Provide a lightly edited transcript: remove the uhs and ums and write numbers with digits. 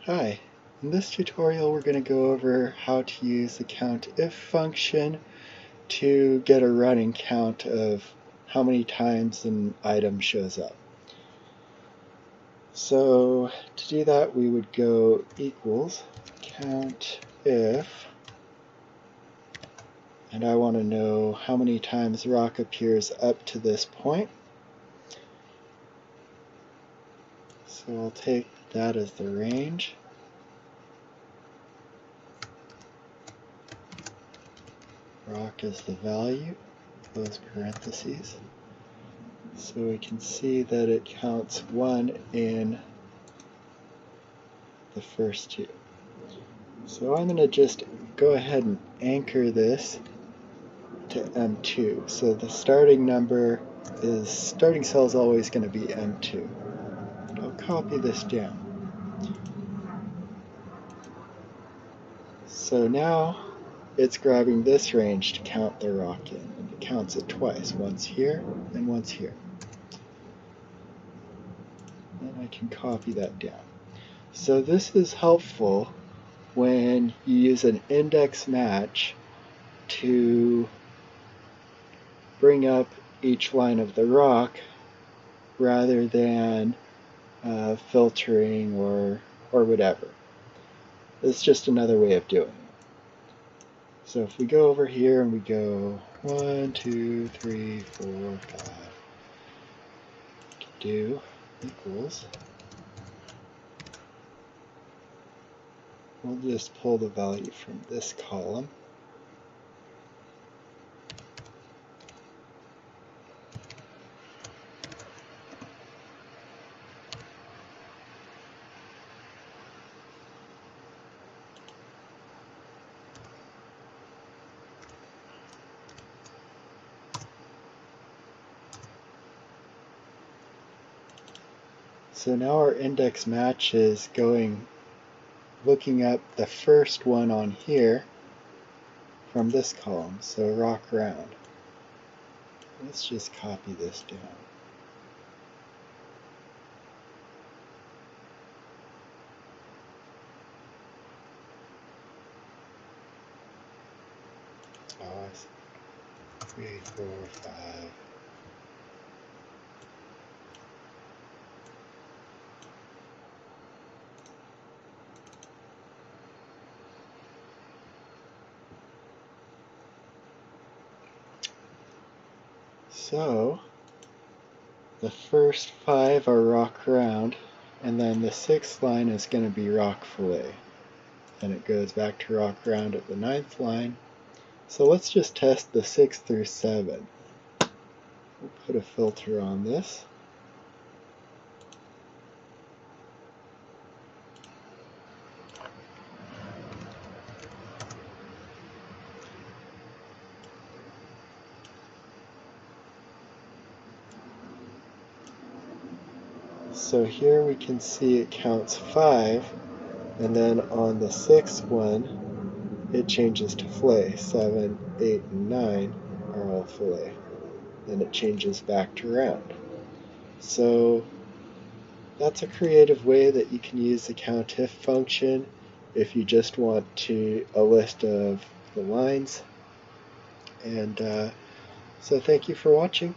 Hi, in this tutorial we're going to go over how to use the countif function to get a running count of how many times an item shows up. So to do that we would go equals countif, and I want to know how many times rock appears up to this point. So I'll take that as the range. Rock is the value, close parentheses. So we can see that it counts 1 in the first two. So I'm going to just go ahead and anchor this to M2. So the starting cell is always going to be M2. I'll copy this down. So now it's grabbing this range to count the rock in. It counts it twice, once here and once here. And I can copy that down. So this is helpful when you use an index match to bring up each line of the rock rather than filtering or whatever. It's just another way of doing it. So if we go over here and we go 1, 2, 3, 4, 5, do equals, we'll just pull the value from this column. So now our index match is looking up the first one on here from this column, so rock round. Let's just copy this down. Oh, I see. 3, 4, 5. So the first 5 are rock round, and then the 6th line is going to be rock fillet. And it goes back to rock round at the 9th line. So let's just test the 6 through 7. We'll put a filter on this. So here we can see it counts 5, and then on the 6th one it changes to fillet. 7, 8, and 9 are all fillet. Then it changes back to round. So that's a creative way that you can use the countif function if you just want a list of the lines. And so thank you for watching.